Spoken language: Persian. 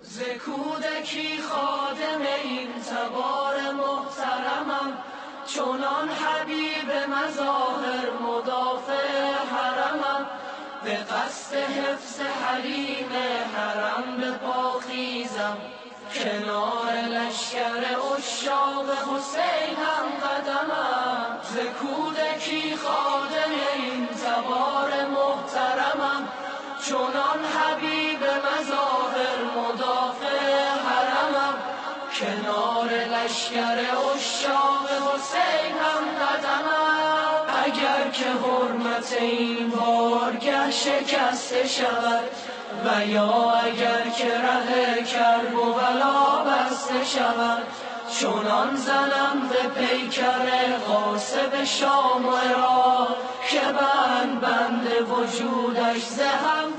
ز کودکی خادم این تبار محترمم، چونان حبیب مظاهر مدافع حرمم. به قصد حفظ حریم حرم به پا خیزم، کنار لشکر عشاق حسین هم قدمم. ز کودکی خادم این تبار محترمم، چونان حبیب مظاهر مدافع حرمم. کنار لشکر عشاق حسین هم قدمم. اگر که حرمت این بارگه شکسته شود، و یا اگر که ره کرب و بلا بسته شود، چنان زنم به پیکر غاصب شام و عراق، که بند بند وجودش ز هم